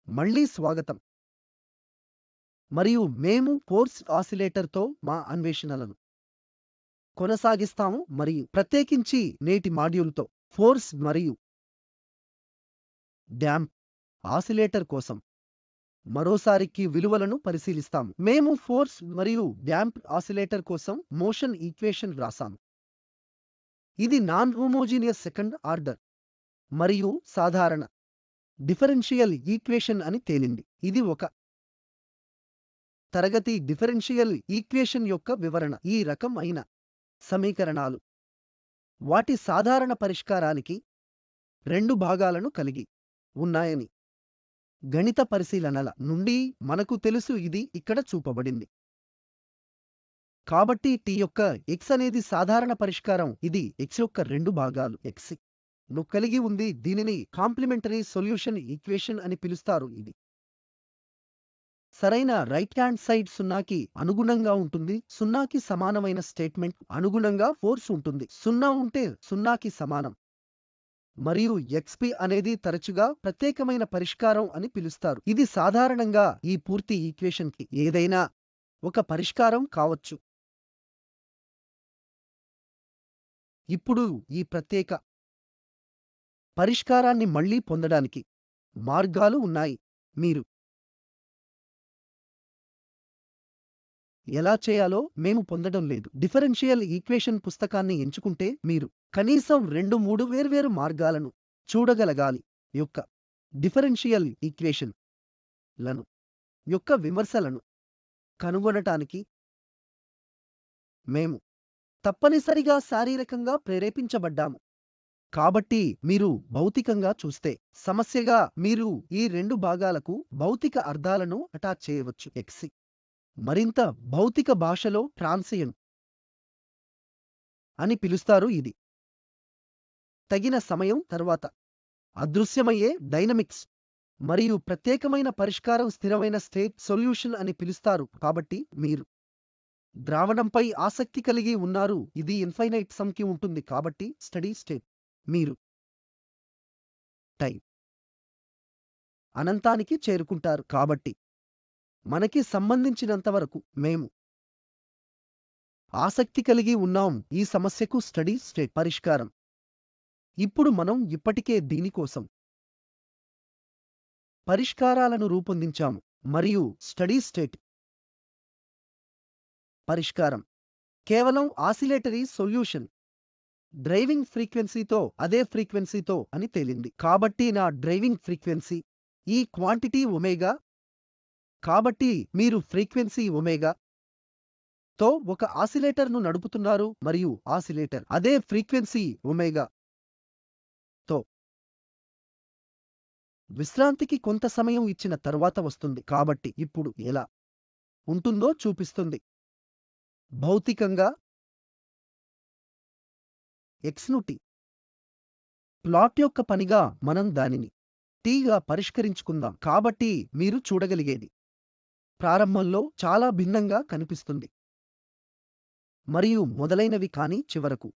మళ్ళీ స్వాగతం. మరియు మేము ఫోర్స్ ఆసిలేటర్‌తో మా అన్వేషణలను కొనసాగిస్తాము మరియు ప్రత్యేకించి నేటి మాడ్యూల్‌తో ఫోర్స్ మరియు డ్యాంప్ ఆసిలేటర్ కోసం మరోసారి కీ విలువలను పరిశీలిస్తాము. మేము ఫోర్స్ మరియు డ్యాంప్ ఆసిలేటర్ కోసం మోషన్ ఈక్వేషన్ వ్రాసాము. ఇది నాన్ హోమోజీనియస్ సెకండ్ ఆర్డర్ మరియు సాధారణ డిఫరెన్షియల్ ఈక్వేషన్ అని తేలింది. ఇది ఒక తరగతి డిఫరెన్షియల్ ఈక్వేషన్ యొక్క వివరణ. ఈ రకం అయిన సమీకరణాలు వాటి సాధారణ పరిష్కారానికి రెండు భాగాలను కలిగి ఉన్నాయని గణిత పరిశీలనల నుండి మనకు తెలుసు. ఇది ఇక్కడ చూపబడింది. కాబట్టి t యొక్క x అనేది సాధారణ పరిష్కారం. ఇది x యొక్క రెండు భాగాలు x ను కలిగి ఉంది. దీనిని కాంప్లిమెంటరీ సొల్యూషన్ ఈక్వేషన్ అని పిలుస్తారు. ఇది సరైన రైట్ హ్యాండ్ సైడ్ సున్నాకి అనుగుణంగా ఉంటుంది. సున్నాకి సమానమైన స్టేట్మెంట్ అనుగుణంగా ఫోర్స్ ఉంటుంది. 0 ఉంటే సున్నాకి సమానం మరియు xp అనేది తరచుగా ప్రత్యేకమైన పరిష్కారం అని పిలుస్తారు. ఇది సాధారణంగా ఈ పూర్తి ఈక్వేషన్కి ఏదైనా ఒక పరిష్కారం కావచ్చు. ఇప్పుడు ఈ ప్రత్యేక పరిష్కారాన్ని మళ్ళీ పొందడానికి మార్గాలు ఉన్నాయి. మీరు ఎలా చేయాలో మేము పొందడం లేదు. డిఫరెన్షియల్ ఈక్వేషన్ పుస్తకాన్ని ఎంచుకుంటే మీరు కనీసం 2-3 వేర్వేరు మార్గాలను చూడగలగాలి. యొక్క డిఫరెన్షియల్ ఈక్వేషన్ లను యొక్క విమర్శలను కనుగొనటానికి మేము తప్పనిసరిగా శారీరకంగా ప్రేరేపించబడ్డాము. కాబట్టి మీరు భౌతికంగా చూస్తే సమస్యగా మీరు ఈ రెండు భాగాలకు భౌతిక అర్థాలను అటాచ్ చేయవచ్చు. x మరింత భౌతిక భాషలో ట్రాన్సియెంట్ అని పిలుస్తారు. ఇది తగిన సమయం తర్వాత అదృశ్యమయ్యే డైనమిక్స్ మరియు ప్రత్యేకమైన పరిష్కారం స్థిరమైన స్టేట్ సొల్యూషన్ అని పిలుస్తారు. కాబట్టి మీరు ద్రావణంపై ఆసక్తి కలిగి ఉన్నారు. ఇది ఇన్ఫైనైట్ సమ్ కి ఉంటుంది. కాబట్టి స్టడీ స్టేట్ మీరు టైం అనంతానికి చేరుకుంటారు. కాబట్టి మనకి సంబంధించినంతవరకు మేము ఆసక్తి కలిగి ఉన్నాం ఈ సమస్యకు స్టడీ స్టేట్ పరిష్కారం. ఇప్పుడు మనం ఇప్పటికే దీనికోసం పరిష్కారాలను రూపొందించాము మరియు స్టడీ స్టేట్ పరిష్కారం కేవలం ఆసిలేటరీ సొల్యూషన్ డ్రైవింగ్ ఫ్రీక్వెన్సీతో అదే ఫ్రీక్వెన్సీతో అని తేలింది. కాబట్టి నా డ్రైవింగ్ ఫ్రీక్వెన్సీ ఈ క్వాంటిటీ ఒమేగా. కాబట్టి మీరు ఫ్రీక్వెన్సీ ఒమేగా తో ఒక ఆసిలేటర్ను నడుపుతున్నారు మరియు ఆసిలేటర్ అదే ఫ్రీక్వెన్సీ ఒమేగా తో విశ్రాంతికి కొంత సమయం ఇచ్చిన తరువాత వస్తుంది. కాబట్టి ఇప్పుడు ఎలా ఉంటుందో చూపిస్తుంది. భౌతికంగా x ను t ప్లాట్ యొక్క పనిగా మనం దానిని t గా పరిష్కరించుకుందాం. కాబట్టి మీరు చూడగలిగేది ప్రారంభంలో చాలా భిన్నంగా కనిపిస్తుంది మరియు మొదలైనవి, కానీ చివరకు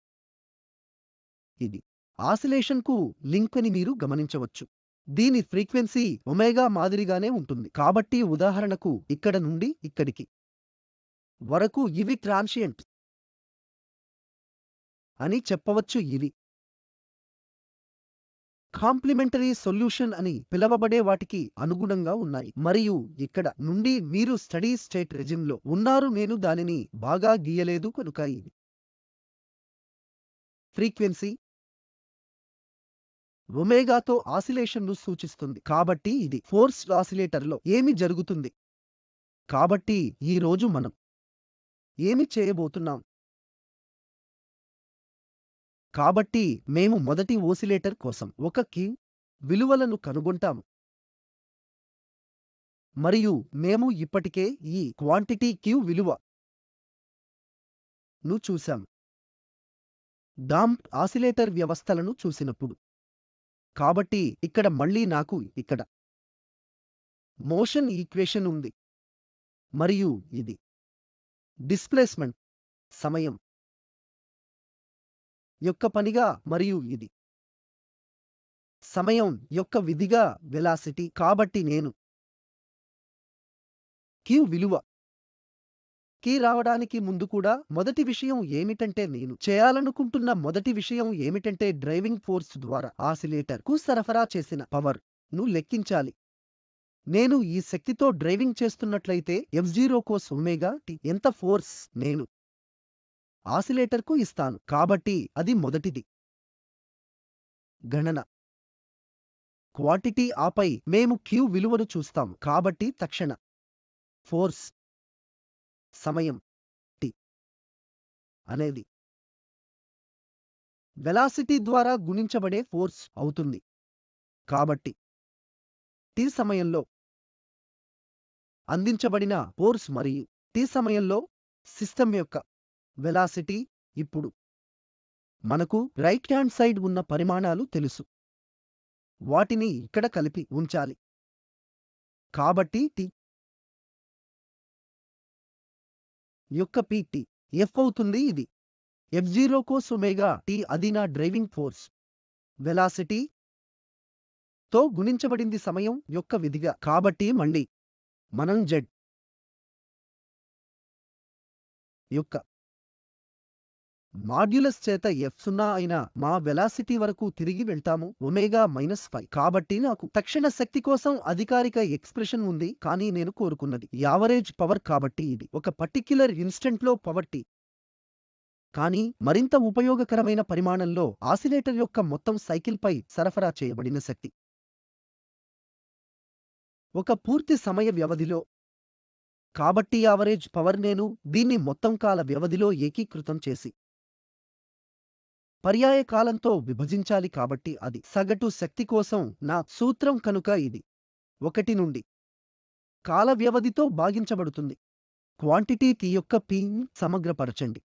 ఇది ఆసిలేషన్కు లింక్ అని మీరు గమనించవచ్చు. దీని ఫ్రీక్వెన్సీ ఒమేగా మాదిరిగానే ఉంటుంది. కాబట్టి ఉదాహరణకు ఇక్కడ నుండి ఇక్కడికి వరకు ఇవి ట్రాన్షియంట్ అని చెప్పవచ్చు. ఇవి కాంప్లిమెంటరీ సొల్యూషన్ అని పిలవబడే వాటికి అనుగుణంగా ఉన్నాయి. మరియు ఇక్కడ నుండి మీరు స్టడీ స్టేట్ రెజిమ్లో ఉన్నారు. నేను దానిని బాగా గీయలేదు కనుక ఇది ఫ్రీక్వెన్సీ ఒమేగాతో ఆసిలేషన్ను సూచిస్తుంది. కాబట్టి ఇది ఫోర్స్ ఆసిలేటర్లో ఏమి జరుగుతుంది. కాబట్టి ఈ రోజు మనం ఏమి చేయబోతున్నాం. కాబట్టి మేము మొదటి ఓసిలేటర్ కోసం ఒక కీ విలువలను కనుగొంటాము మరియు మేము ఇప్పటికే ఈ క్వాంటిటీ q విలువ ను చూశాము డాంప్ ఆసిలేటర్ వ్యవస్థలను చూసినప్పుడు. కాబట్టి ఇక్కడ మళ్ళీ నాకు ఇక్కడ మోషన్ ఈక్వేషన్ ఉంది మరియు ఇది డిస్ప్లేస్మెంట్ సమయం యొక్క పనిగా మరియు ఇది సమయం యొక్క విధిగా వెలాసిటీ. కాబట్టి నేను q విలువ కి రావడానికి ముందు కూడా మొదటి విషయం ఏమిటంటే నేను చేయాలనుకుంటున్న మొదటి విషయం ఏమిటంటే డ్రైవింగ్ ఫోర్స్ ద్వారా ఆసిలేటర్ కు సరఫరా చేసిన పవర్ ను లెక్కించాలి. నేను ఈ శక్తితో డ్రైవింగ్ చేస్తున్నట్లయితే F0 cos ఒమేగా t ఎంత ఫోర్స్ నేను ఆసిలేటర్ కు ఇస్తాను. కాబట్టి అది మొదటిది. గణన క్వాంటిటీ. ఆపై మేము q విలువను చూస్తాము. కాబట్టి తక్షణ ఫోర్స్ సమయం t అనేది వెలాసిటీ ద్వారా గుణించబడే ఫోర్స్ అవుతుంది. కాబట్టి t సమయంలో అందించబడిన ఫోర్స్ మరియు t సమయంలో సిస్టమ్ యొక్క వెలాసిటీ. ఇప్పుడు మనకు రైట్ హ్యాండ్ సైడ్ ఉన్న పరిమాణాలు తెలుసు. వాటిని ఇక్కడ కలిపి ఉంచాలి. కాబట్టి t యొక్క pt f అవుతుంది. ఇది F0 cos ఒమేగా t. అది నా డ్రైవింగ్ ఫోర్స్ వెలాసిటీ తో గుణించబడింది సమయం యొక్క విధిగా. కాబట్టి మళ్ళీ మనం z యొక్క మాడ్యులస్ చేత f0 అయిన మా వెలాసిటీ వరకు తిరిగి వెళ్తాము ఒమేగా -5. కాబట్టి నాకు తక్షణ శక్తి కోసం అధికారిక ఎక్స్ప్రెషన్ ఉంది, కానీ నేను కోరుకున్నది యావరేజ్ పవర్. కాబట్టి ఇది ఒక పర్టిక్యులర్ ఇన్స్టెంట్ లో పవర్ t. కానీ మరింత ఉపయోగకరమైన పరిమాణంలో ఆసిలేటర్ యొక్క మొత్తం సైకిల్ పై సరఫరా చేయబడిన శక్తి ఒక పూర్తి సమయ వ్యవధిలో. కాబట్టి యావరేజ్ పవర్ నేను దీన్ని మొత్తం కాల వ్యవధిలో ఏకీకృతం చేసి పర్యాయ కాలంతో విభజించాలి. కాబట్టి అది సగటు శక్తి కోసం నా సూత్రం. కనుక ఇది 1 నుండి కాల వ్యవధితో భాగించబడుతుంది. క్వాంటిటీ t యొక్క p సమగ్రపరచండి.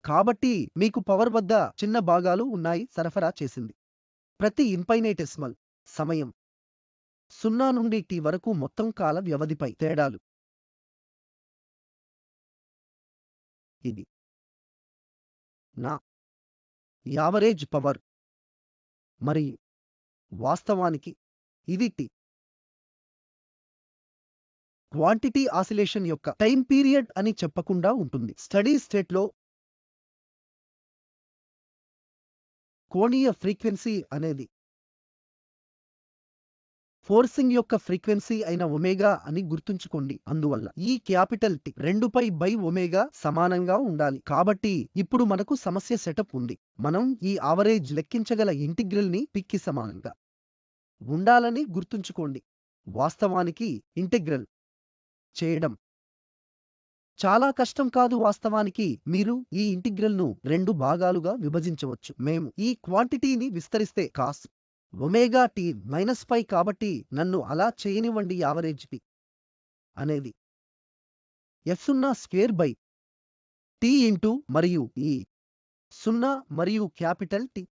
కాబట్టి మీకు పవర్ వద్ద చిన్న భాగాలు ఉన్నాయి సరఫరా చేసింది. ప్రతి ఇన్ఫైనైటెసిమల్ సమయం 0 నుండి t వరకు మొత్తం కాల వ్యవధిపై తేడాలు. ఇది నా యావరేజ్ పవర్ మరియు వాస్తవానికి ఇది t క్వాంటిటీ ఆసిలేషన్ యొక్క టైం పీరియడ్ అని చెప్పకుండా ఉంటుంది. స్టడీ స్టేట్లో కోణీయ ఫ్రీక్వెన్సీ అనేది ఫోర్సింగ్ యొక్క ఫ్రీక్వెన్సీ అయిన ఒమేగా అని గుర్తుంచుకోండి. అందువల్ల ఈ క్యాపిటల్ T 2π/ఒమేగా సమానంగా ఉండాలి. కాబట్టి ఇప్పుడు మనకు సమస్య సెటప్ ఉంది. మనం ఈ ఆవరేజ్ లెక్కించగల ఇంటిగ్రల్ ని p కి సమానంగా ఉండాలని గుర్తుంచుకోండి. వాస్తవానికి ఇంటిగ్రల్ చేయడం చాలా కష్టం కాదు. వాస్తవానికి మీరు ఈ ఇంటిగ్రల్ ను 2 భాగాలుగా విభజించవచ్చు. మేము ఈ క్వాంటిటీని విస్తరిస్తే cos ఒమేగా t -π. కాబట్టి నన్ను అలా చేయనివ్వండి. యావరేజ్ p అనేది f0² t ఇంటూ మరియు ఈ 0 మరియు capital T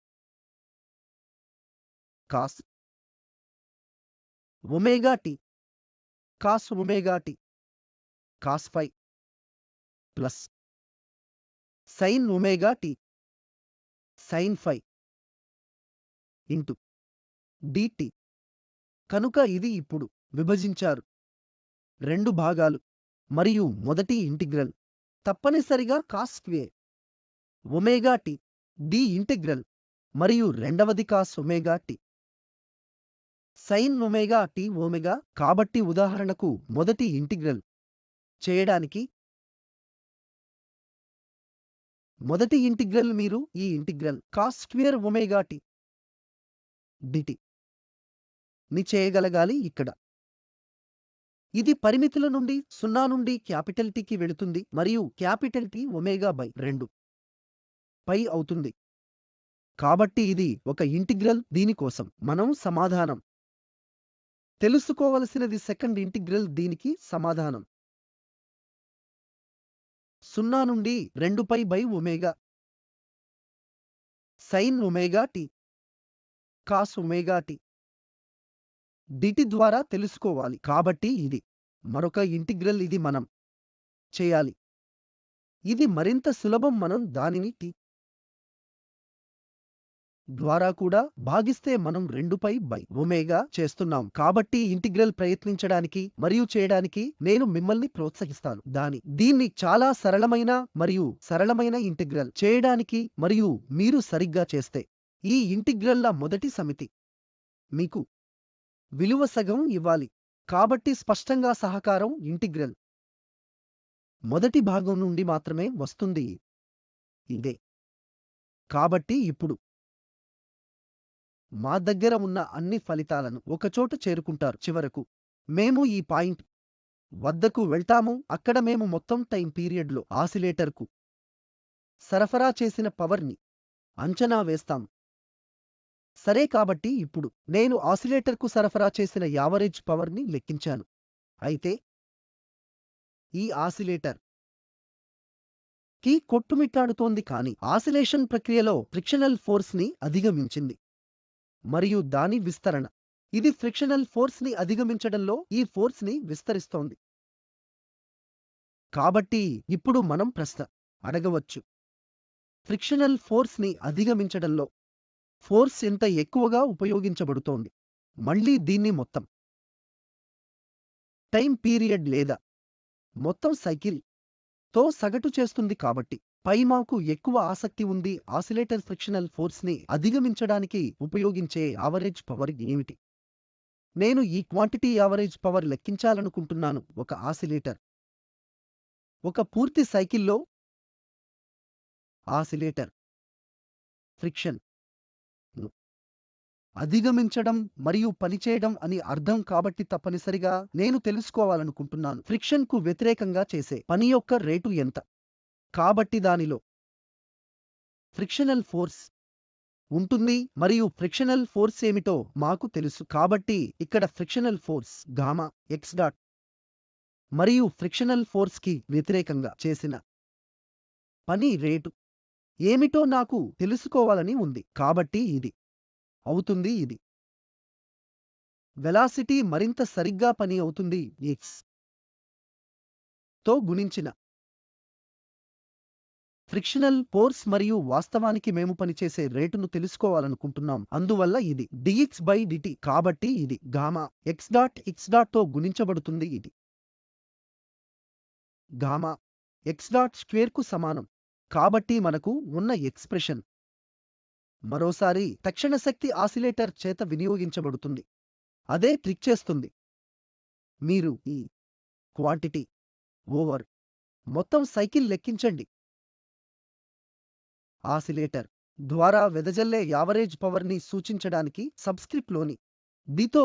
cos omega t cos omega t cos φ plus sin omega t sin φ into dt. కనుక ఇది ఇప్పుడు విభజించారు 2 భాగాలు మరియు మొదటి ఇంటిగ్రల్ తప్పనిసరిగా cos² omega t d integral మరియు రెండవది cos omega t sin omega t omega. కాబట్టి ఉదాహరణకు మొదటి ఇంటిగ్రల్ చేయడానికి మొదటి ఇంటిగ్రల్ మీరు ఈ integral cos² omega t dt ని చేయగలగాలి. ఇక్కడ ఇది పరిమితుల నుండి 0 నుండి క్యాపిటల్ T కి వెళుతుంది మరియు క్యాపిటల్ T ఒమేగా/2 π అవుతుంది. కాబట్టి ఇది ఒక ఇంటిగ్రల్. దీని కోసం మనం సమాధానం తెలుసుకోవలసినది సెకండ్ ఇంటిగ్రల్. దీనికి సమాధానం 0 నుండి 2π/ఒమేగా sin omega t cos omega t dt ద్వారా తెలుసుకోవాలి. కాబట్టి ఇది మరొక ఇంటిగ్రల్. ఇది మనం చేయాలి. ఇది మరింత సులభం. మనం దానిని t ద్వారా కూడా భాగిస్తే మనం 2π/ఒమేగా చేస్తున్నాం. కాబట్టి ఇంటిగ్రల్ ప్రయత్నించడానికి మరియు చేయడానికి నేను మిమ్మల్ని ప్రోత్సహిస్తాను. దీన్ని చాలా సరళమైన ఇంటిగ్రల్ చేయడానికి మరియు మీరు సరిగ్గా చేస్తే ఈ ఇంటిగ్రల్ల మొదటి సమితి మీకు విలువ సగం ఇవ్వాలి. కాబట్టి స్పష్టంగా సహకారం ఇంటిగ్రల్ మొదటి భాగం నుండి మాత్రమే వస్తుంది. ఇదే కాబట్టి ఇప్పుడు మా దగ్గర ఉన్న అన్ని ఫలితాలను ఒకచోట చేరుకుంటారు. చివరకు మేము ఈ పాయింట్ వద్దకు వెళ్తాము, అక్కడ మేము మొత్తం టైం పీరియడ్లో ఆసిలేటర్కు సరఫరా చేసిన పవర్ని అంచనా వేస్తాం. సరే, కాబట్టి ఇప్పుడు నేను ఆసిలేటర్కు సరఫరా చేసిన యావరేజ్ పవర్ని లెక్కించాను. అయితే ఈ ఆసిలేటర్ కి కొట్టుమిట్టాడుతోంది, కానీ ఆసిలేషన్ ప్రక్రియలో ఫ్రిక్షనల్ ఫోర్స్ ని అధిగమించింది మరియు దాని విస్తరణ ఇది ఫ్రిక్షనల్ ఫోర్స్ ని అధిగమించడంలో ఈ ఫోర్స్ ని విస్తరిస్తోంది. కాబట్టి ఇప్పుడు మనం ప్రశ్న అడగవచ్చు, ఫ్రిక్షనల్ ఫోర్స్ ని అధిగమించడంలో ఫోర్స్ ఎంత ఎక్కువగా ఉపయోగించబడుతోంది? మళ్ళీ దీన్ని మొత్తం టైం పీరియడ్ లేదా మొత్తం సైకిల్ తో సగటు చేస్తుంది. కాబట్టి పై మాకు ఎక్కువ ఆసక్తి ఉంది, ఆసిలేటర్ ఫ్రిక్షనల్ ఫోర్స్ ని అధిగమించడానికి ఉపయోగించే యావరేజ్ పవర్ ఏమిటి? నేను ఈ క్వాంటిటీ యావరేజ్ పవర్ లెక్కించాలనుకుంటున్నాను. ఒక ఆసిలేటర్ ఒక పూర్తి సైకిల్లో ఆసిలేటర్ ఫ్రిక్షన్ ను అధిగమించడం మరియు పనిచేయడం అని అర్థం. కాబట్టి తప్పనిసరిగా నేను తెలుసుకోవాలనుకుంటున్నాను, ఫ్రిక్షన్ కు వ్యతిరేకంగా చేసే పని యొక్క రేటు ఎంత. కాబట్టి దానిలో ఫ్రిక్షనల్ ఫోర్స్ ఉంటుంది మరియు ఫ్రిక్షనల్ ఫోర్స్ ఏమిటో మాకు తెలుసు. కాబట్టి ఇక్కడ frictional force gamma x dot మరియు ఫ్రిక్షనల్ ఫోర్స్ కి వ్యతిరేకంగా చేసిన పని రేటు ఏమిటో నాకు తెలుసుకోవాలని ఉంది. కాబట్టి ఇది అవుతుంది, ఇది వెలాసిటీ మరింత సరిగ్గా పని అవుతుంది ఎక్స్ తో గుణించిన ఫ్రిక్షనల్ ఫోర్స్ మరియు వాస్తవానికి మేము పనిచేసే రేటును తెలుసుకోవాలనుకుంటున్నాం. అందువల్ల ఇది dx/dt. కాబట్టి ఇది గామా ఎక్స్ డాట్ తో గుణించబడుతుంది. ఇది గామా ఎక్స్ డాట్ స్క్వేర్ కు సమానం. కాబట్టి మనకు ఉన్న ఎక్స్ప్రెషన్ మరోసారి తక్షణ శక్తి ఆసిలేటర్ చేత వినియోగించబడుతుంది. అదే ట్రిక్ చేస్తుంది. మీరు ఈ క్వాంటిటీ ఓవర్ మొత్తం సైకిల్ లెక్కించండి. ఆసిలేటర్ ద్వారా వెదజల్లే యావరేజ్ పవర్ ని సూచించడానికి సబ్స్క్రిప్ట్లోని దితో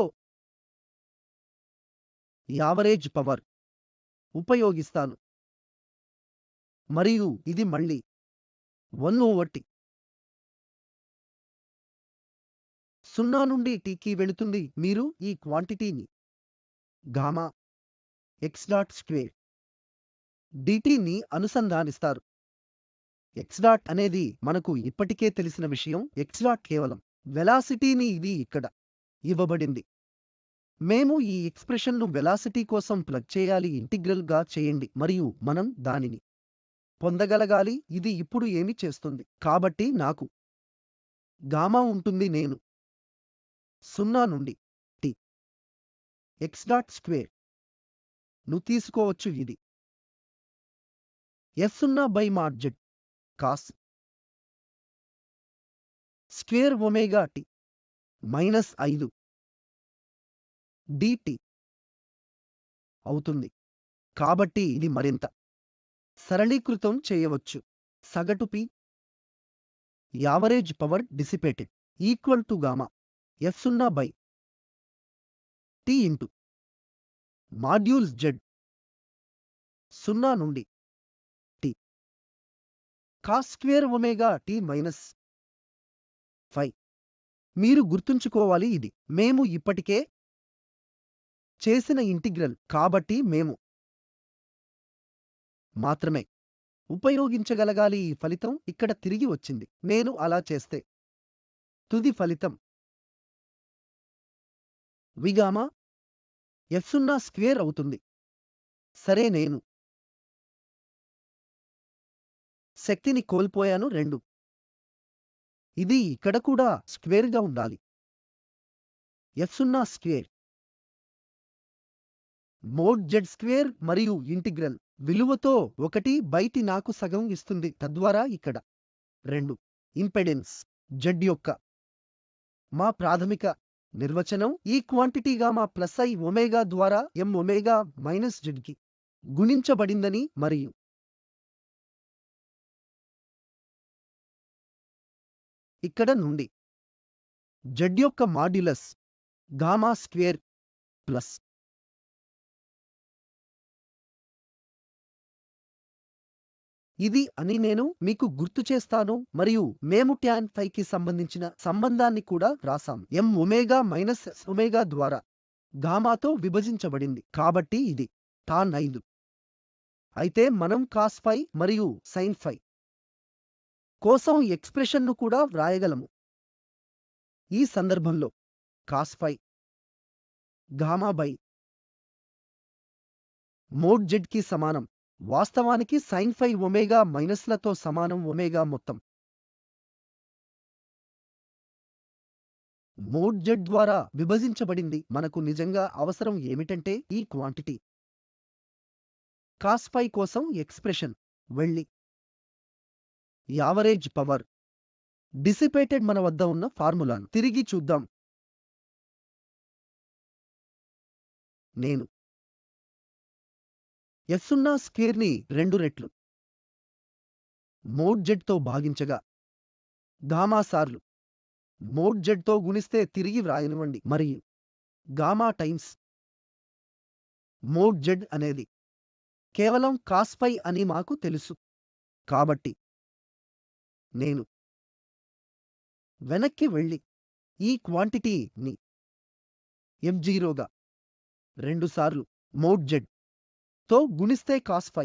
యావరేజ్ పవర్ ఉపయోగిస్తాను మరియు ఇది మళ్ళీ 1/T 0 నుండి టీకి వెళుతుంది. మీరు ఈ క్వాంటిటీని gamma x dot square dt ని అనుసంధానిస్తారు. ఎక్స్ డాట్ అనేది మనకు ఇప్పటికే తెలిసిన విషయం. ఎక్స్ డాట్ కేవలం వెలాసిటీని ఇది ఇక్కడ ఇవ్వబడింది. మేము ఈ ఎక్స్ప్రెషన్ను వెలాసిటీ కోసం ప్లగ్ చేయాలి. ఇంటిగ్రల్ గా చేయండి మరియు మనం దానిని పొందగలగాలి. ఇది ఇప్పుడు ఏమి చేస్తుంది? కాబట్టి నాకు గామా ఉంటుంది. నేను 0 నుండి t ఎక్స్ డాట్ స్క్వేర్ ను తీసుకోవచ్చు. ఇది f0/mod z cos square omega t minus 5 dt అవుతుంది. కాబట్టి ఇది మరింత సరళీకృతం చేయవచ్చు. సగటు P average power dissipated equal to gamma f0/t into modules z 0 నుండి t cos square omega t minus 5. మీరు గుర్తుంచుకోవాలి, ఇది మేము ఇప్పటికే చేసిన ఇంటిగ్రల్. కాబట్టి మేము మాత్రమే ఉపయోగించగలగాలి. ఈ ఫలితం ఇక్కడ తిరిగి వచ్చింది. నేను అలా చేస్తే తుది ఫలితం విగామా f0 స్క్వేర్ అవుతుంది. సరే, నేను శక్తిని కోల్పోయాను. 2 ఇది ఇక్కడ కూడా స్క్వేర్గా ఉండాలి. f0 square mode z square మరియు ఇంటిగ్రల్ విలువతో 1/t నాకు సగం ఇస్తుంది. తద్వారా ఇక్కడ 2 ఇంపెడెన్స్ z యొక్క మా ప్రాథమిక నిర్వచనం ఈ quantity gamma plus I omega ద్వారా m ఒమేగా మైనస్ z కి గుణించబడిందని మరియు ఇక్కడ నుండి z యొక్క మాడ్యులస్ గామా స్క్వేర్ ప్లస్ ఇది అని నేను మీకు గుర్తు చేస్తాను మరియు మేము tan phi సంబంధించిన సంబంధాన్ని కూడా రాసాం. m omega minus s omega ద్వారా గామాతో విభజించబడింది. కాబట్టి ఇది tan 5. అయితే మనం cos phi మరియు sin phi కోసం ఎక్స్ప్రెషన్ను కూడా వ్రాయగలము. ఈ సందర్భంలో cos phi gamma by mod z కి సమానం. వాస్తవానికి sin phi ఒమేగా మైనస్లతో సమానం. ఒమేగా మొత్తం మోడ్ z ద్వారా విభజించబడింది. మనకు నిజంగా అవసరం ఏమిటంటే ఈ క్వాంటిటీ cos phi కోసం ఎక్స్ప్రెషన్ వెళ్ళి యావరేజ్ పవర్ డిసిపేటెడ్ మన వద్ద ఉన్న ఫార్ములాను తిరిగి చూద్దాం. నేను f0 స్క్వేర్ని 2 రెట్లు మోడ్ z తో భాగించగా గామా సార్లు మోడ్ z తో గుణిస్తే తిరిగి వ్రాయనివ్వండి మరియు గామా టైమ్స్ మోడ్ z అనేది కేవలం cos phi అని మాకు తెలుసు. కాబట్టి నేను వెనక్కి వెళ్ళి ఈ క్వాంటిటీని f0గా 2 సార్లు మోడ్ z తో గుణిస్తే cos phi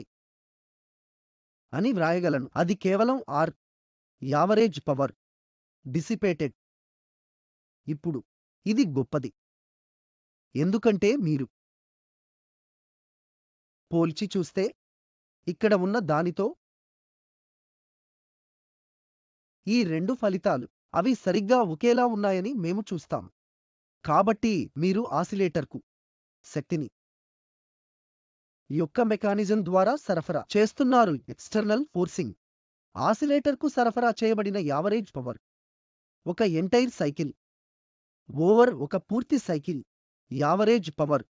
అని వ్రాయగలను. అది కేవలం r యావరేజ్ పవర్ డిసిపేటెడ్. ఇప్పుడు ఇది గొప్పది ఎందుకంటే మీరు పోల్చి చూస్తే ఇక్కడ ఉన్న దానితో ఈ 2 ఫలితాలు అవి సరిగ్గా ఒకేలా ఉన్నాయని మేము చూస్తాం. కాబట్టి మీరు ఆసిలేటర్కు శక్తిని యొక్క మెకానిజం ద్వారా సరఫరా చేస్తున్నారు. ఎక్స్టర్నల్ ఫోర్సింగ్ ఆసిలేటర్కు సరఫరా చేయబడిన యావరేజ్ పవర్ ఒక ఎంటైర్ సైకిల్ ఓవర్ ఒక పూర్తి సైకిల్ యావరేజ్ పవర్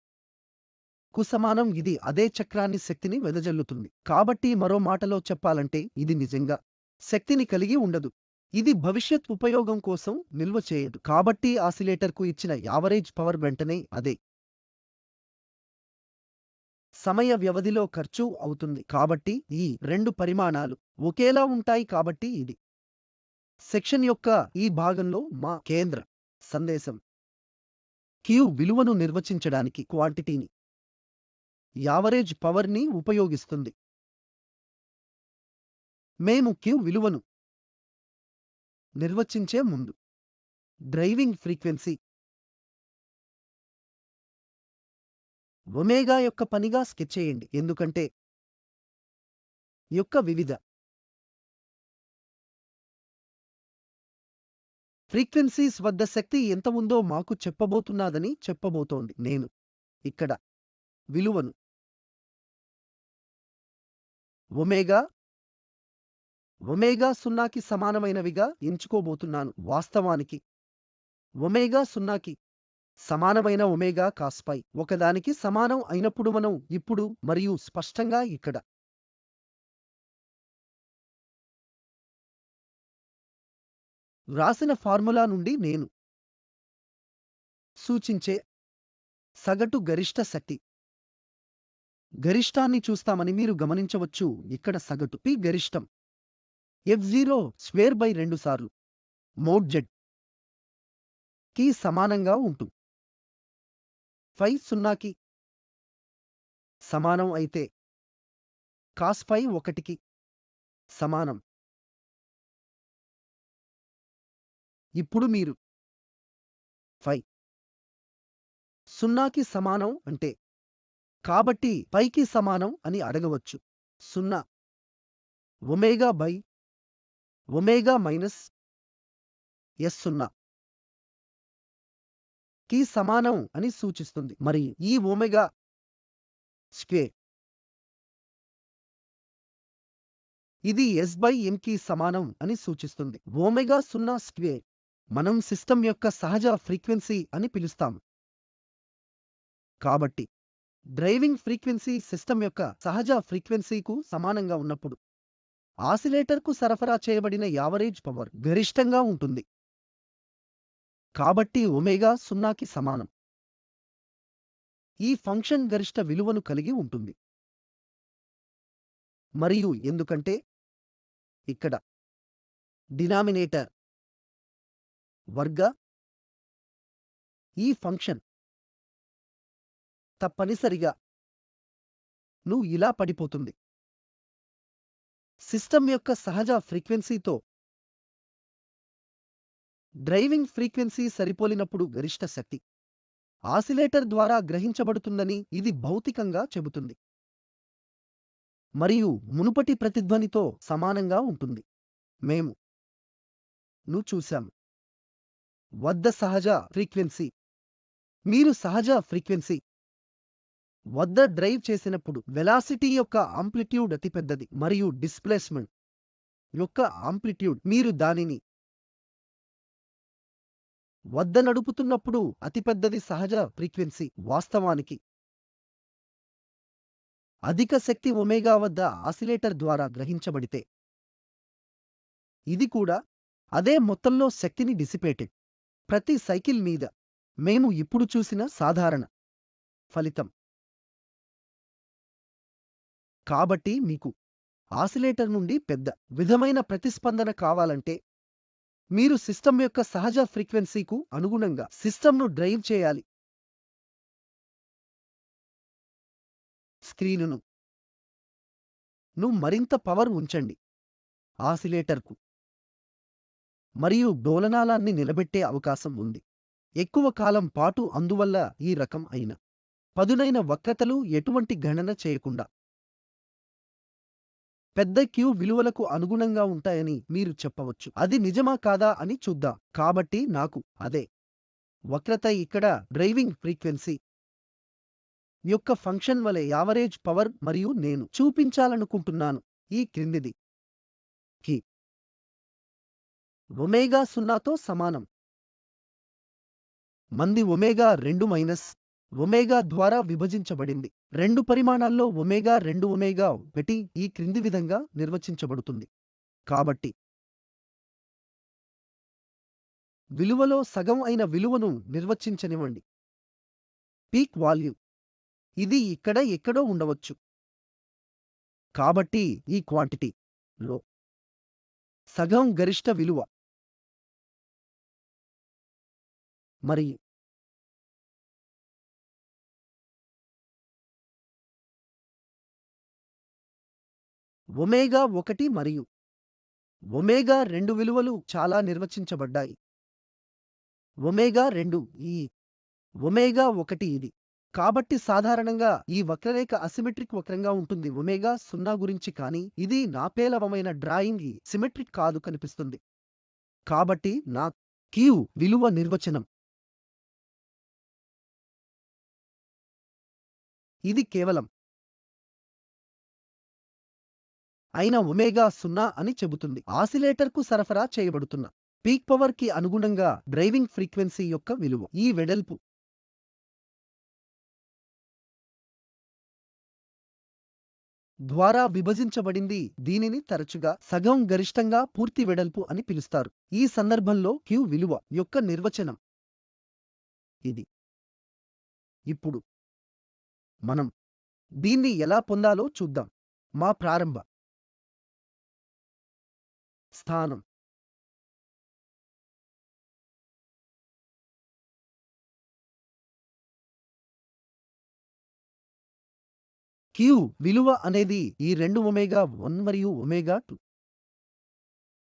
కు సమానం. ఇది అదే చక్రాన్ని శక్తిని వెదజల్లుతుంది. కాబట్టి మరో మాటలో చెప్పాలంటే ఇది నిజంగా శక్తిని కలిగి ఉండదు. ఇది భవిష్యత్ ఉపయోగం కోసం నిల్వ చేయదు. కాబట్టి ఆసిలేటర్కు ఇచ్చిన యావరేజ్ పవర్ వెంటనే అదే సమయ వ్యవధిలో ఖర్చు అవుతుంది. కాబట్టి ఈ 2 పరిమాణాలు ఒకేలా ఉంటాయి. కాబట్టి ఇది సెక్షన్ యొక్క ఈ భాగంలో మా కేంద్ర సందేశం Q విలువను నిర్వచించడానికి క్వాంటిటీని యావరేజ్ పవర్ని ఉపయోగిస్తుంది. మేము Q విలువను నిర్వచించే ముందు డ్రైవింగ్ ఫ్రీక్వెన్సీ ఒమేగా యొక్క పనిగా స్కెచ్ చేయండి. ఎందుకంటే యొక్క వివిధ ఫ్రీక్వెన్సీస్ వద్ద శక్తి ఎంత ఉందో మాకు చెప్పబోతున్నదని చెప్పబోతోంది. నేను ఇక్కడ విలువను ఒమేగా 0కి సమానమైనవిగా ఎంచుకోబోతున్నాను. వాస్తవానికి ఒమేగా 0కి సమానమైన ఒమేగా cos phi ఒకదానికి సమానం అయినప్పుడు మనం ఇప్పుడు మరియు స్పష్టంగా ఇక్కడ వ్రాసిన ఫార్ములా నుండి నేను సూచించే సగటు గరిష్ట శక్తి గరిష్టాన్ని చూస్తామని మీరు గమనించవచ్చు. ఇక్కడ సగటు P గరిష్టం f0 స్క్వేర్ బై 2 సార్లు మోడ్ z కి సమానంగా ఉంటుంది. phi 0కి సమానం అయితే cos phi 1కి సమానం. ఇప్పుడు మీరు phi 0కి సమానం అంటే కాబట్టి పైకి సమానం అని అడగవచ్చు. 0 omega by omega minus S0 కి సమానం అని సూచిస్తుంది. మరి ఈ ఒమేగా స్క్వేర్ ఇది S/m కి సమానం అని సూచిస్తుంది. ఒమేగా 0 స్క్వేర్ మనం సిస్టమ్ యొక్క సహజ ఫ్రీక్వెన్సీ అని పిలుస్తాము. కాబట్టి డ్రైవింగ్ ఫ్రీక్వెన్సీ సిస్టమ్ యొక్క సహజ ఫ్రీక్వెన్సీకు సమానంగా ఉన్నప్పుడు ఆసిలేటర్కు సరఫరా చేయబడిన యావరేజ్ పవర్ గరిష్టంగా ఉంటుంది. కాబట్టి ఒమేగా 0కి సమానం. ఈ ఫంక్షన్ గరిష్ట విలువను కలిగి ఉంటుంది. మరియు ఎందుకంటే ఇక్కడ డినామినేటర్ వర్గ ఈ ఫంక్షన్ తప్పనిసరిగా ఇలా పడిపోతుంది. సిస్టమ్ యొక్క సహజ ఫ్రీక్వెన్సీతో డ్రైవింగ్ ఫ్రీక్వెన్సీ సరిపోలినప్పుడు గరిష్ట శక్తి ఆసిలేటర్ ద్వారా గ్రహించబడుతుందని ఇది భౌతికంగా చెబుతుంది మరియు మునుపటి ప్రతిధ్వనితో సమానంగా ఉంటుంది. మేము చూశాము. వద్ద సహజ ఫ్రీక్వెన్సీ మీరు సహజ ఫ్రీక్వెన్సీ వద్ద డ్రైవ్ చేసినప్పుడు వెలాసిటీ యొక్క ఆంప్లిట్యూడ్ అతిపెద్దది మరియు డిస్ప్లేస్మెంట్ యొక్క ఆంప్లిట్యూడ్ మీరు దానిని వద్ద నడుపుతున్నప్పుడు అతిపెద్దది. సహజ ఫ్రీక్వెన్సీ వాస్తవానికి అధిక శక్తి ఒమేగా వద్ద ఆసిలేటర్ ద్వారా గ్రహించబడితే ఇది కూడా అదే మొత్తంలో శక్తిని డిసిపేటెడ్ ప్రతి సైకిల్ మీద. మేము ఇప్పుడు చూసిన సాధారణ ఫలితం. కాబట్టి మీకు ఆసిలేటర్ నుండి పెద్ద విధమైన ప్రతిస్పందన కావాలంటే మీరు సిస్టమ్ యొక్క సహజ ఫ్రీక్వెన్సీకు అనుగుణంగా సిస్టమ్ను డ్రైవ్ చేయాలి. స్క్రీనును మరింత పవర్ ఉంచండి ఆసిలేటర్కు మరియు డోలనాలాన్ని నిలబెట్టే అవకాశం ఉంది ఎక్కువ కాలం పాటు. అందువల్ల ఈ రకం అయిన పదునైన వక్రతలు ఎటువంటి గణన చేయకుండా పెద్ద క్యూ విలువలకు అనుగుణంగా ఉంటాయని మీరు చెప్పవచ్చు. అది నిజమా కాదా అని చూద్దాం. కాబట్టి నాకు అదే వక్రత ఇక్కడ డ్రైవింగ్ ఫ్రీక్వెన్సీ యొక్క ఫంక్షన్ వలె యావరేజ్ పవర్ మరియు నేను చూపించాలనుకుంటున్నాను ఈ క్రిందిది కి ఒమేగా 0తో సమానం. మంది ఒమేగా 2 మైనస్ ఒమేగా ద్వారా విభజించబడింది. 2 పరిమాణాల్లో ఒమేగా 2 ఒమేగా 1 ఈ క్రింది విధంగా నిర్వచించబడుతుంది. కాబట్టి విలువలో సగం అయిన విలువను నిర్వచించనివ్వండి. పీక్ వాల్యూ ఇది ఇక్కడ ఎక్కడో ఉండవచ్చు. కాబట్టి ఈ క్వాంటిటీ లో సగం గరిష్ట విలువ మరియు ఒమేగా 1 మరియు ఒమేగా 2 విలువలు చాలా నిర్వచించబడ్డాయి. ఒమేగా 2 ఈ ఒమేగా 1 ఇది. కాబట్టి సాధారణంగా ఈ వక్రరేఖ అసిమెట్రిక్ వక్రంగా ఉంటుంది ఒమేగా 0 గురించి, కానీ ఇది నా పేలవమైన డ్రాయింగ్ సిమెట్రిక్ కాదు కనిపిస్తుంది. కాబట్టి నా క్యూ విలువ నిర్వచనం ఇది కేవలం అయిన ఒమేగా 0 అని చెబుతుంది. ఆసిలేటర్కు సరఫరా చేయబడుతున్న పీక్ పవర్ కి అనుగుణంగా డ్రైవింగ్ ఫ్రీక్వెన్సీ యొక్క విలువ ఈ వెడల్పు ద్వారా విభజించబడింది. దీనిని తరచుగా సగం గరిష్టంగా పూర్తి వెడల్పు అని పిలుస్తారు. ఈ సందర్భంలో క్యూ విలువ యొక్క నిర్వచనం ఇది. ఇప్పుడు మనం దీన్ని ఎలా పొందాలో చూద్దాం. మా ప్రారంభ స్థానం క్యూ విలువ అనేది ఈ 2 ఒమేగా 1 మరియు ఒమేగా 2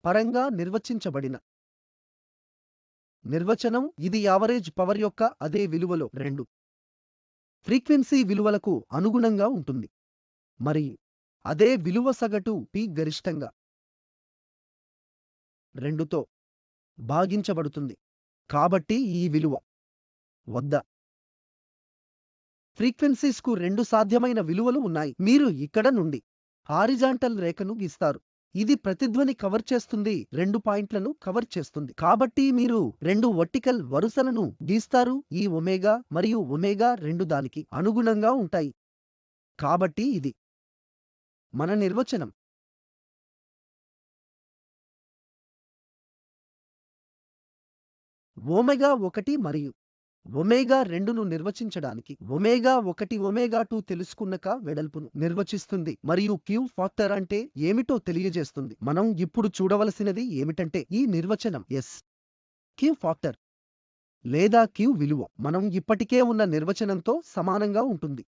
పరంగా నిర్వచించబడిన నిర్వచనం. ఇది యావరేజ్ పవర్ యొక్క అదే విలువలో 2 ఫ్రీక్వెన్సీ విలువలకు అనుగుణంగా ఉంటుంది మరియు అదే విలువ సగటు పీక్ గరిష్టంగా 2తో భాగించబడుతుంది. కాబట్టి ఈ విలువ వద్ద ఫ్రీక్వెన్సీస్కు 2 సాధ్యమైన విలువలు ఉన్నాయి. మీరు ఇక్కడ నుండి హారిజాంటల్ రేఖను గీస్తారు. ఇది ప్రతిధ్వని కవర్ చేస్తుంది, 2 పాయింట్లను కవర్ చేస్తుంది. కాబట్టి మీరు 2 వర్టికల్ వరుసలను గీస్తారు. ఈ ఒమేగా మరియు ఒమేగా 2 దానికి అనుగుణంగా ఉంటాయి. కాబట్టి ఇది మన నిర్వచనం. ఒమేగా 1 మరియు ఒమేగా 2ను నిర్వచించడానికి ఒమేగా 1 ఒమేగా 2 తెలుసుకున్నక వెడల్పును నిర్వచిస్తుంది మరియు క్యూ ఫాక్టర్ అంటే ఏమిటో తెలియజేస్తుంది. మనం ఇప్పుడు చూడవలసినది ఏమిటంటే ఈ నిర్వచనం ఎస్ క్యూ ఫాక్టర్ లేదా క్యూ విలువ మనం ఇప్పటికే ఉన్న నిర్వచనంతో సమానంగా ఉంటుంది.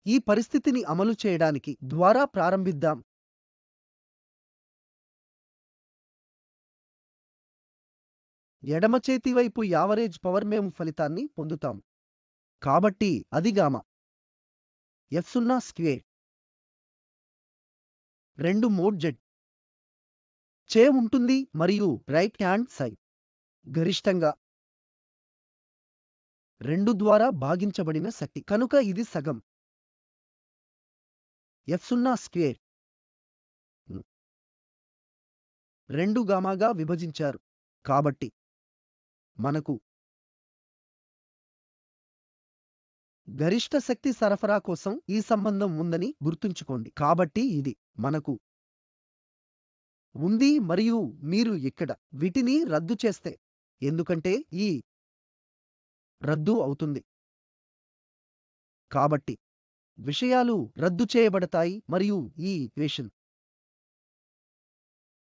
ఈ పరిస్థితిని అమలు చేయడానికి ద్వారా ప్రారంభిద్దాం. ఎడమ చేతి వైపు యావరేజ్ పవర్ మేము ఫలితాన్ని పొందుతాం. కాబట్టి అది gamma F0 square 2 mode Z చే ఉంటుంది మరియు రైట్ హ్యాండ్ సైడ్ గరిష్టంగా 2 ద్వారా భాగించబడిన శక్తి కనుక ఇది సగం F0 స్క్వేర్ 2 గామాగా విభజించారు. కాబట్టి మనకు గరిష్ట శక్తి సరఫరా కోసం ఈ సంబంధం ఉందని గుర్తుంచుకోండి. కాబట్టి ఇది మనకు ఉంది మరియు మీరు ఇక్కడ వీటిని రద్దు చేస్తే ఎందుకంటే ఈ రద్దు అవుతుంది. కాబట్టి విషయాలు రద్దు చేయబడతాయి మరియు ఈ ఈక్వేషన్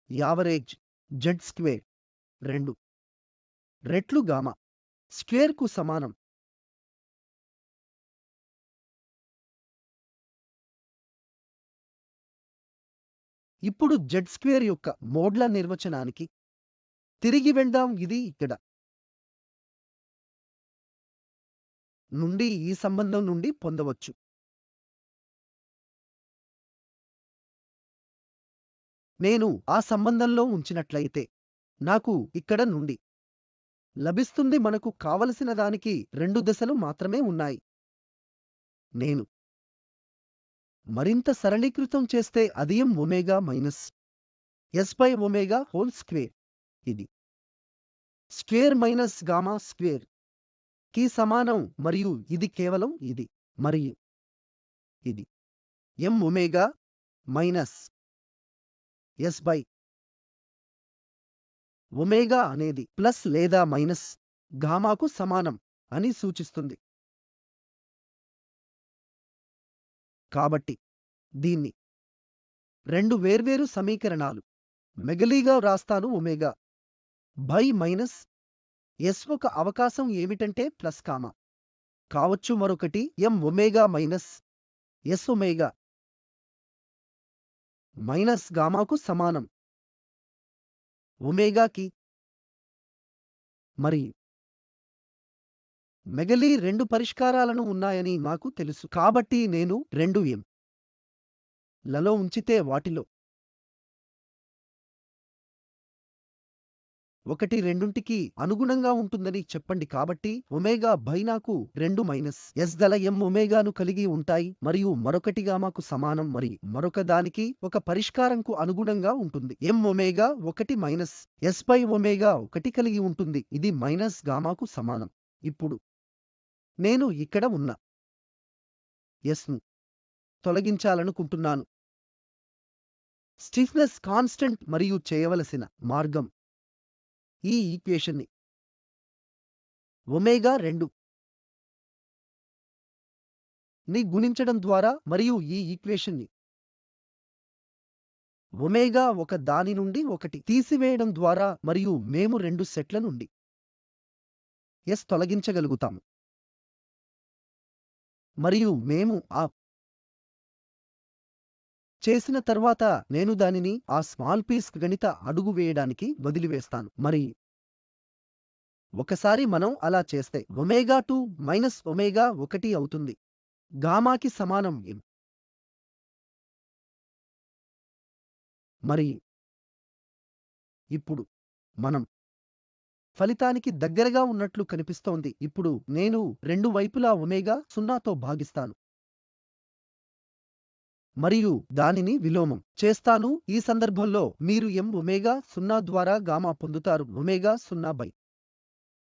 యావరేజ్ Z స్క్వేర్ 2 రెట్లు గామా స్క్వేర్కు సమానం. ఇప్పుడు Z స్క్వేర్ యొక్క మోడ్ల నిర్వచనానికి తిరిగి వెళ్దాం. ఇది ఇక్కడ నుండి ఈ సంబంధం నుండి పొందవచ్చు. నేను ఆ సంబంధంలో ఉంచినట్లయితే నాకు ఇక్కడ నుండి లభిస్తుంది. మనకు కావలసిన దానికి 2 దశలు మాత్రమే ఉన్నాయి. నేను మరింత సరళీకృతం చేస్తే అది m omega minus s by omega whole square ఇది స్క్వేర్ మైనస్ గామా స్క్వేర్ కి సమానం మరియు ఇది కేవలం ఇది మరియు ఇది m omega minus s by omega అనేది ప్లస్ లేదా మైనస్ గామాకు సమానం అని సూచిస్తుంది. కాబట్టి దీన్ని 2 వేర్వేరు సమీకరణాలు మెగలీగా వ్రాస్తాను. ఒమేగా బై మైనస్ s ఒక అవకాశం ఏమిటంటే ప్లస్ కామా కావచ్చు. మరొకటి m omega minus s omega minus గామాకు సమానం ఒమేగాకి. మరియు మెగలీ 2 పరిష్కారాలను ఉన్నాయని నాకు తెలుసు. కాబట్టి నేను 2 m లలో ఉంచితే వాటిలో ఒకటి రెండుంటికి అనుగుణంగా ఉంటుందని చెప్పండి. కాబట్టి ఒమేగా బై నాకు 2 మైనస్ s గల m ఒమేగాను కలిగి ఉంటాయి మరియు మరొకటి గామాకు సమానం మరియు మరొక దానికి ఒక పరిష్కారంకు అనుగుణంగా ఉంటుంది. m omega 1 minus s by omega 1 కలిగి ఉంటుంది. ఇది మైనస్ గామాకు సమానం. ఇప్పుడు నేను ఇక్కడ ఉన్న s ను తొలగించాలనుకుంటున్నాను. స్టిఫ్నెస్ కాన్స్టెంట్ మరియు చేయవలసిన మార్గం ఈ ఈక్వేషన్ని ఒమేగా 2 ని గుణించడం ద్వారా మరియు ఈ ఈక్వేషన్ని ఒమేగా 1 దాని నుండి 1 తీసివేయడం ద్వారా మరియు మేము 2 సెట్ల నుండి s తొలగించగలుగుతాము. మరియు మేము ఆ చేసిన తర్వాత నేను దానిని ఆ స్మాల్ పీస్ గణిత అడుగు వేయడానికి వదిలివేస్తాను. మరి ఒకసారి మనం అలా చేస్తే ఒమేగా 2 మైనస్ ఒమేగా 1 అవుతుంది. గామాకి సమానం m. మరి ఇప్పుడు మనం ఫలితానికి దగ్గరగా ఉన్నట్లు కనిపిస్తోంది. ఇప్పుడు నేను రెండు వైపులా ఒమేగా 0తో భాగిస్తాను మరియు దానిని విలోమం చేస్తాను. ఈ సందర్భంలో మీరు m ఒమేగా 0 ద్వారా గామా పొందుతారు. Omega 0 by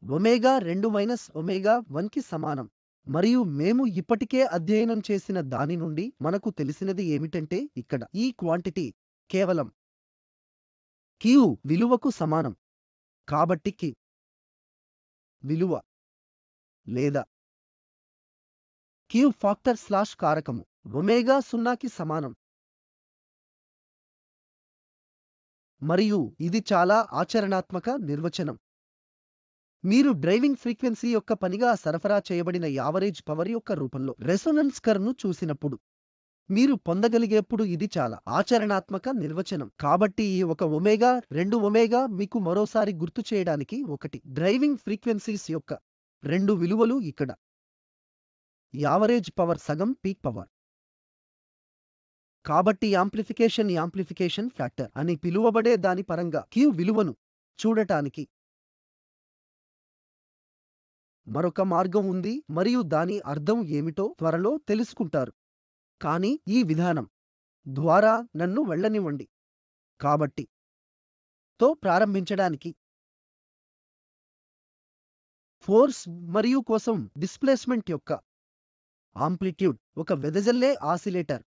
omega 2 minus omega 1 కి సమానం. మరియు మేము ఇప్పటికే అధ్యయనం చేసిన దాని నుండి మనకు తెలిసినది ఏమిటంటే ఇక్కడ ఈ క్వాంటిటీ కేవలం q విలువకు సమానం. కాబట్టి q విలువ లేదా q ఫాక్టర్ స్లాష్ కారకము ఒమేగా 0కి సమానం. మరియు ఇది చాలా ఆచరణాత్మక నిర్వచనం. మీరు డ్రైవింగ్ ఫ్రీక్వెన్సీ యొక్క పనిగా సరఫరా చేయబడిన యావరేజ్ పవర్ యొక్క రూపంలో రెసొనెన్స్ కర్వ్ను చూసినప్పుడు మీరు పొందగలిగేప్పుడు ఇది చాలా ఆచరణాత్మక నిర్వచనం. కాబట్టి ఈ ఒక ఒమేగా 2 ఒమేగా మీకు మరోసారి గుర్తు చేయడానికి ఒకటి డ్రైవింగ్ ఫ్రీక్వెన్సీస్ యొక్క రెండు విలువలు ఇక్కడ యావరేజ్ పవర్ సగం పీక్ పవర్. కాబట్టి యాంప్లిఫికేషన్ ఫ్యాక్టర్ అని పిలువబడే దాని పరంగా Q విలువను చూడటానికి మరొక మార్గం ఉంది మరియు దాని అర్థం ఏమిటో త్వరలో తెలుసుకుంటారు. కానీ ఈ విధానం ద్వారా నన్ను వెళ్ళనివ్వండి. కాబట్టి తో ప్రారంభించడానికి ఫోర్స్ మరియు కోసం డిస్ప్లేస్మెంట్ యొక్క ఆంప్లిట్యూడ్ ఒక వెదజల్లే ఆసిలేటర్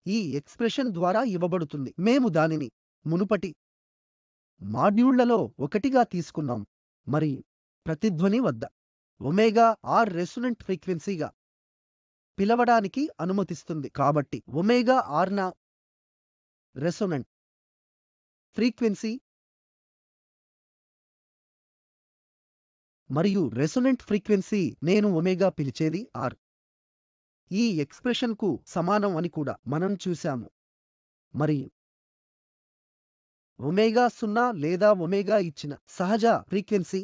ఈ ఎక్స్ప్రెషన్ ద్వారా ఇవ్వబడుతుంది. మేము దానిని మునుపటి మాడ్యూళ్లలో ఒకటిగా తీసుకున్నాం మరియు ప్రతిధ్వని వద్ద ఒమేగా r రెసొనెంట్ ఫ్రీక్వెన్సీగా పిలవడానికి అనుమతిస్తుంది. కాబట్టి ఒమేగా r నా రెసొనెంట్ ఫ్రీక్వెన్సీ మరియు రెసొనెంట్ ఫ్రీక్వెన్సీ నేను ఒమేగా పిలిచేది r ఈ ఎక్స్ప్రెషన్కు సమానం అని కూడా మనం చూశాము. మరియు ఒమేగా 0 లేదా ఒమేగా ఇచ్చిన సహజ ఫ్రీక్వెన్సీ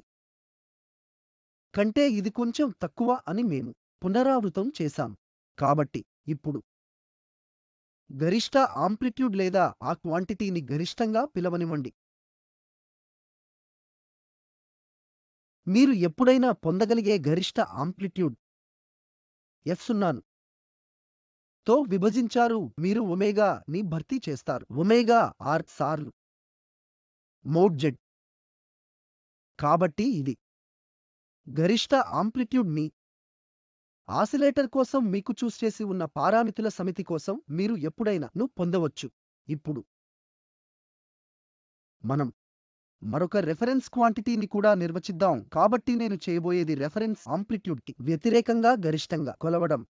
కంటే ఇది కొంచెం తక్కువ అని మేము పునరావృతం చేశాం. కాబట్టి ఇప్పుడు గరిష్ట ఆంప్లిట్యూడ్ లేదా ఆ క్వాంటిటీని గరిష్టంగా పిలవనివ్వండి. మీరు ఎప్పుడైనా పొందగలిగే గరిష్ట ఆంప్లిట్యూడ్ f0 తో విభజించారు. మీరు ఒమేగా ని భర్తీ చేస్తారు ఒమేగా r సార్లు మోడ్ z. కాబట్టి ఇది గరిష్ట ఆంప్లిట్యూడ్ ని ఆసిలేటర్ కోసం మీకు చూస్ చేసి ఉన్న పారామితుల సమితి కోసం మీరు ఎప్పుడైనా ను పొందవచ్చు. ఇప్పుడు మనం మరొక రెఫరెన్స్ క్వాంటిటీని కూడా నిర్వచిద్దాం. కాబట్టి నేను చేయబోయేది రెఫరెన్స్ ఆంప్లిట్యూడ్ కి వ్యతిరేకంగా గరిష్టంగా కొలవడం.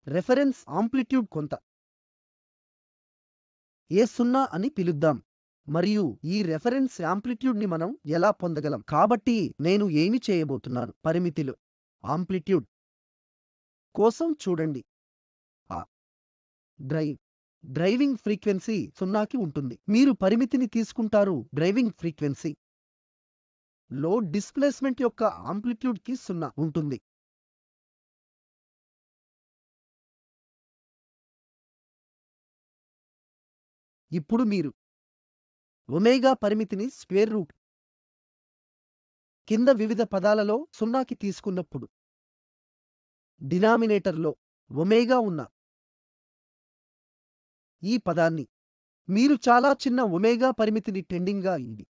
రెఫరెన్స్ ఆంప్లిట్యూడ్ కొంత a0 అని పిలుద్దాం మరియు ఈ రెఫరెన్స్ యాంప్లిట్యూడ్ ని మనం ఎలా పొందగలం. కాబట్టి నేను ఏమి చేయబోతున్నాను పరిమితిలో ఆంప్లిట్యూడ్ కోసం చూడండి. ఆ డ్రైవింగ్ ఫ్రీక్వెన్సీ 0కి ఉంటుంది. మీరు పరిమితిని తీసుకుంటారు డ్రైవింగ్ ఫ్రీక్వెన్సీ లో డిస్ప్లేస్మెంట్ యొక్క ఆంప్లిట్యూడ్ కి 0 ఉంటుంది. ఇప్పుడు మీరు ఒమేగా పరిమితిని స్క్వేర్ రూట్ కింద వివిధ పదాలలో 0కి తీసుకున్నప్పుడు డినామినేటర్లో ఒమేగా ఉన్న ఈ పదాన్ని మీరు చాలా చిన్న ఒమేగా పరిమితిని టెండింగ్గా ఇది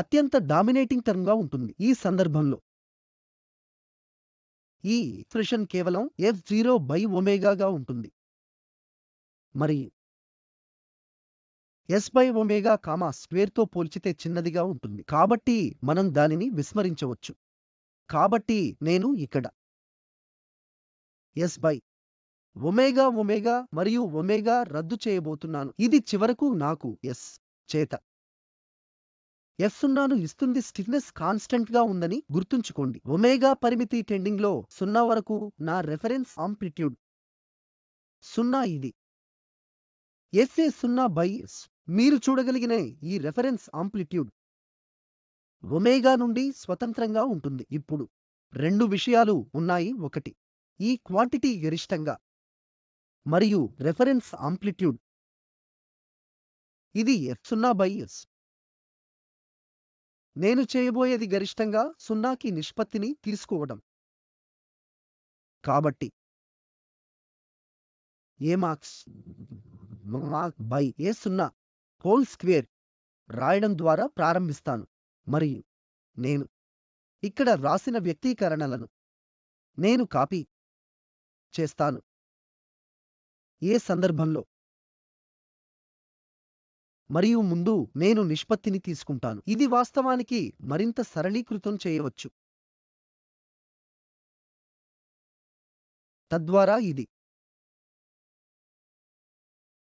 అత్యంత డామినేటింగ్ టర్మ్గా ఉంటుంది. ఈ సందర్భంలో ఈ ఎక్స్ప్రెషన్ కేవలం f0 బై ఒమేగాగా ఉంటుంది మరియు s బై ఒమేగా కామా స్క్వేర్తో పోల్చితే చిన్నదిగా ఉంటుంది. కాబట్టి మనం దానిని విస్మరించవచ్చు. కాబట్టి నేను ఇక్కడ s బై ఒమేగా ఒమేగా మరియు ఒమేగా రద్దు చేయబోతున్నాను. ఇది చివరకు నాకు s చేత f0ను ఇస్తుంది. స్టిఫ్నెస్ కాన్స్టెంట్ గా ఉందని గుర్తుంచుకోండి. ఒమేగా పరిమితి టెండింగ్ లో 0 వరకు నా రెఫరెన్స్ ఆంప్లిట్యూడ్ 0. ఇది sa0 బై s. మీరు చూడగలిగిన ఈ రెఫరెన్స్ ఆంప్లిట్యూడ్ ఒమేగా నుండి స్వతంత్రంగా ఉంటుంది. ఇప్పుడు రెండు విషయాలు ఉన్నాయి. ఒకటి ఈ క్వాంటిటీ గరిష్టంగా మరియు రెఫరెన్స్ ఆంప్లిట్యూడ్ ఇది f0 బై s. నేను చేయబోయేది గరిష్టంగా 0కి నిష్పత్తిని తీసుకోవడం. కాబట్టి ఏ మార్క్స్ బై ఏ0 హోల్ స్క్వేర్ రాయడం ద్వారా ప్రారంభిస్తాను మరియు నేను ఇక్కడ వ్రాసిన వ్యక్తీకరణలను నేను కాపీ చేస్తాను. ఏ సందర్భంలో మరియు ముందు నేను నిష్పత్తిని తీసుకుంటాను. ఇది వాస్తవానికి మరింత సరళీకృతం చేయవచ్చు. తద్వారా ఇది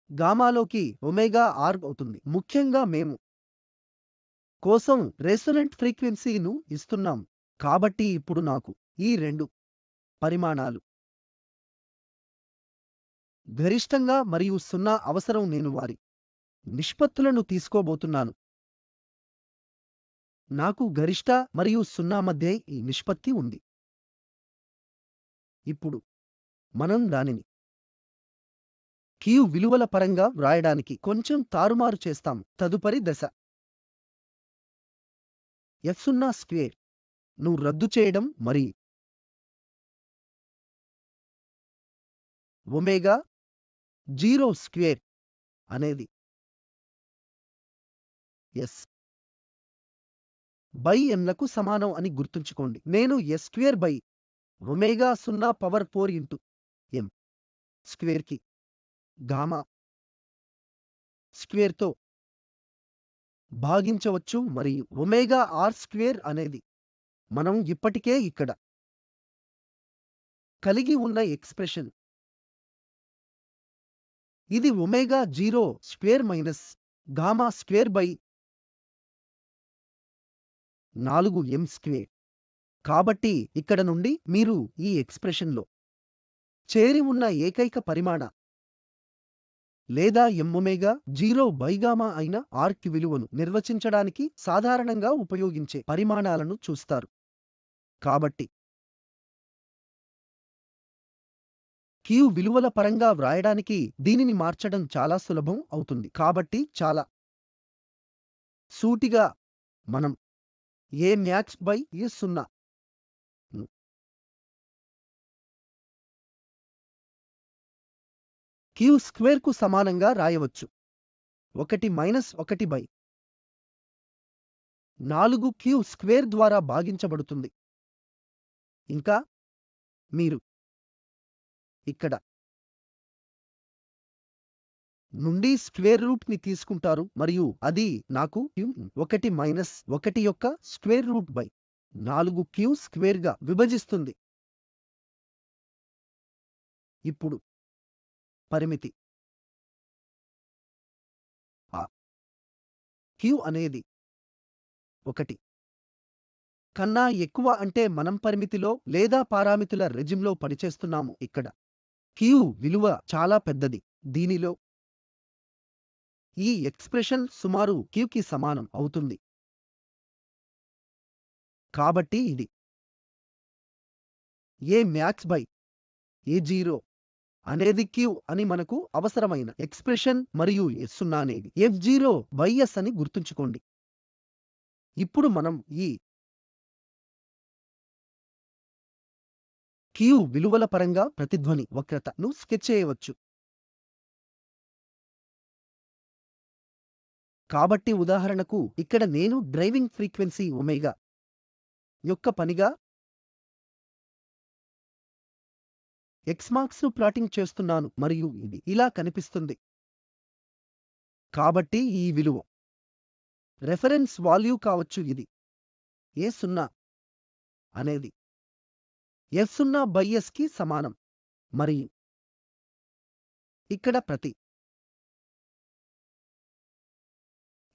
గామాలోకి ఒమేగా ఆర్ అవుతుంది. ముఖ్యంగా మేము కోసం రెసొనెంట్ ఫ్రీక్వెన్సీను ఇస్తున్నాం. కాబట్టి ఇప్పుడు నాకు ఈ 2 పరిమాణాలు గరిష్టంగా మరియు 0 అవసరం. నేను వారి నిష్పత్తులను తీసుకోబోతున్నాను. నాకు గరిష్ట మరియు 0 మధ్య ఈ నిష్పత్తి ఉంది. ఇప్పుడు మనం దానిని Q విలువల పరంగా వ్రాయడానికి కొంచెం తారుమారు చేస్తాము. తదుపరి దశ f0 స్క్వేర్ ను రద్దు చేయడం మరియు ఒమేగా 0 స్క్వేర్ అనేది s బై n లకు సమానం అని గుర్తుంచుకోండి. నేను s square by omega 0 power 4 into m స్క్వేర్కి గామా స్క్వేర్తో భాగించవచ్చు మరియు ఒమేగా ఆర్ స్క్వేర్ అనేది మనం ఇప్పటికే ఇక్కడ కలిగి ఉన్న ఎక్స్ప్రెషన్. ఇది omega 0 square minus gamma square by 4m square. కాబట్టి ఇక్కడ నుండి మీరు ఈ ఎక్స్ప్రెషన్లో చేరి ఉన్న ఏకైక పరిమాణ లేదా ఒమేగా 0 బై గామా అయిన ఆర్క్ విలువను నిర్వచించడానికి సాధారణంగా ఉపయోగించే పరిమాణాలను చూస్తారు. కాబట్టి Q విలువల పరంగా వ్రాయడానికి దీనిని మార్చడం చాలా సులభం అవుతుంది. కాబట్టి చాలా సూటిగా మనం ఏ మ్యాక్స్ బై ఏ0 Q స్క్వేర్కు సమానంగా రాయవచ్చు. 1 మైనస్ 1 బై 4Q స్క్వేర్ ద్వారా భాగించబడుతుంది. ఇంకా మీరు ఇక్కడ నుండి స్క్వేర్ రూట్ ని తీసుకుంటారు మరియు అది నాకు 1 మైనస్ 1 యొక్క స్క్వేర్ రూట్ బై 4Q స్క్వేర్గా విభజిస్తుంది. ఇప్పుడు పరిమితి Q అనేది 1 కన్నా ఎక్కువ అంటే మనం పరిమితిలో లేదా పారామితుల రెజిమ్లో పనిచేస్తున్నాము. ఇక్కడ Q విలువ చాలా పెద్దది. దీనిలో ఈ ఎక్స్ప్రెషన్ సుమారు Qకి సమానం అవుతుంది. కాబట్టి ఇది ఏ మ్యాక్స్ బై ఏ0 అనేది Q అని మనకు అవసరమైన ఎక్స్ప్రెషన్ మరియు S0 అనేది f0 బై S అని గుర్తుంచుకోండి. ఇప్పుడు మనం ఈ Q విలువల పరంగా ప్రతిధ్వని వక్రతను స్కెచ్ చేయవచ్చు. కాబట్టి ఉదాహరణకు ఇక్కడ నేను డ్రైవింగ్ ఫ్రీక్వెన్సీ ఒమేగా యొక్క పనిగా ఎక్స్మార్క్స్ను ప్లాటింగ్ చేస్తున్నాను మరియు ఇది ఇలా కనిపిస్తుంది. కాబట్టి ఈ విలువ రెఫరెన్స్ వాల్యూ కావచ్చు. ఇది ఏ0 అనేది f0 బై S కి సమానం మరియు ఇక్కడ ప్రతి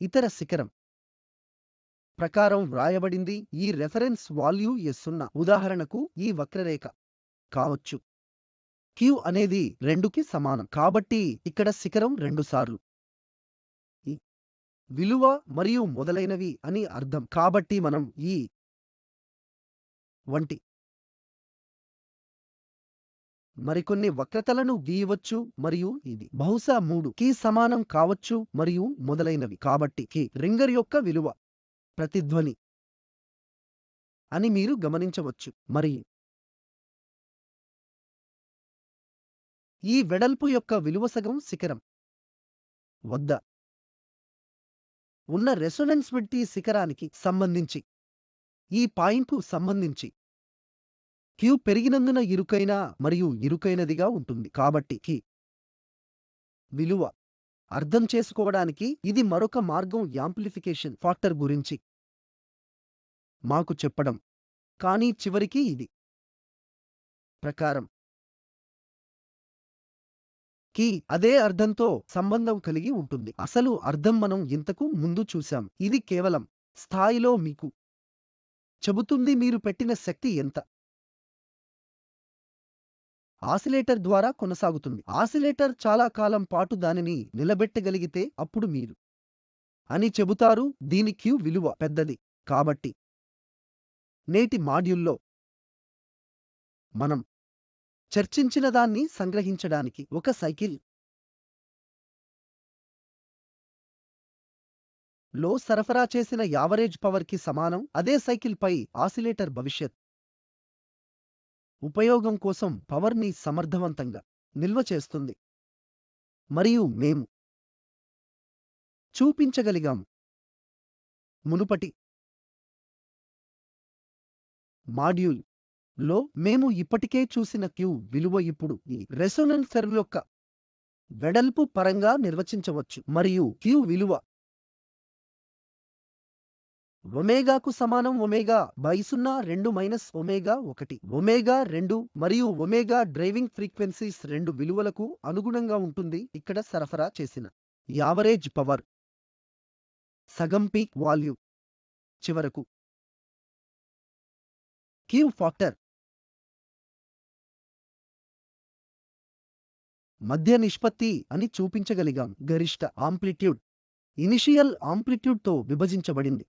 ఇతర శిఖరం ప్రకారం వ్రాయబడింది. ఈ రెఫరెన్స్ వాల్యూ S0 ఉదాహరణకు ఈ వక్రరేఖ కావచ్చు. Q అనేది 2కి సమానం. కాబట్టి ఇక్కడ శిఖరం 2 సార్లు ఈ విలువ మరియు మొదలైనవి అని అర్థం. కాబట్టి మనం ఈ వంటి మరికొన్ని వక్రతలను గీయవచ్చు మరియు ఇది బహుశా 3కి సమానం కావచ్చు మరియు మొదలైనవి. కాబట్టి కి రింగర్ యొక్క విలువ ప్రతిధ్వని అని మీరు గమనించవచ్చు. మరియు ఈ వెడల్పు యొక్క విలువ సగం శిఖరం వద్ద ఉన్న రెసొనెన్సివిటీ శిఖరానికి సంబంధించి ఈ పాయింట్కు సంబంధించి క్యూ పెరిగినందున ఇరుకైన మరియు ఇరుకైనదిగా ఉంటుంది. కాబట్టి కి విలువ అర్థం చేసుకోవడానికి ఇది మరొక మార్గం యాంప్లిఫికేషన్ ఫ్యాక్టర్ గురించి మాకు చెప్పడం. కానీ చివరికి ఇది ప్రకారం కి అదే అర్థంతో సంబంధం కలిగి ఉంటుంది. అసలు అర్థం మనం ఇంతకు ముందు చూశాం. ఇది కేవలం స్థాయిలో మీకు చెబుతుంది మీరు పెట్టిన శక్తి ఎంత ఆసిలేటర్ ద్వారా కొనసాగుతుంది. ఆసిలేటర్ చాలా కాలం పాటు దానిని నిలబెట్టగలిగితే అప్పుడు మీరు అని చెబుతారు దీని క్యూ విలువ పెద్దది. కాబట్టి నేటి మాడ్యూల్లో మనం చర్చించిన దాన్ని సంగ్రహించడానికి ఒక సైకిల్ లో సరఫరా చేసిన యావరేజ్ పవర్ కి సమానం. అదే సైకిల్ పై ఆసిలేటర్ భవిష్యత్ ఉపయోగం కోసం పవర్ ని సమర్థవంతంగా నిల్వ చేస్తుంది. మరియు మేము చూపించగలిగాము మునుపటి మాడ్యూల్ లో మేము ఇప్పటికే చూసిన క్యూ విలువ ఇప్పుడు ఈ రెసొనెన్స్ కర్వ్ యొక్క వెడల్పు పరంగా నిర్వచించవచ్చు. మరియు క్యూ విలువ ఒమేగాకు సమానం omega by 0 minus omega 1 omega 2 మరియు ఒమేగా డ్రైవింగ్ ఫ్రీక్వెన్సీస్ 2 విలువలకు అనుగుణంగా ఉంటుంది. ఇక్కడ సరఫరా చేసిన యావరేజ్ పవర్ సగం పీక్ వాల్యూ చివరకు క్యూ ఫ్యాక్టర్ మధ్య నిష్పత్తి అని చూపించగలిగాం. గరిష్ట ఆంప్లిట్యూడ్ ఇనిషియల్ ఆంప్లిట్యూడ్తో విభజించబడింది.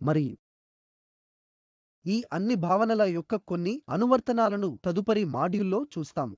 మరియు ఈ అన్ని భావనల యొక్క కొన్ని అనువర్తనాలను తదుపరి మాడ్యూల్లో చూస్తాము.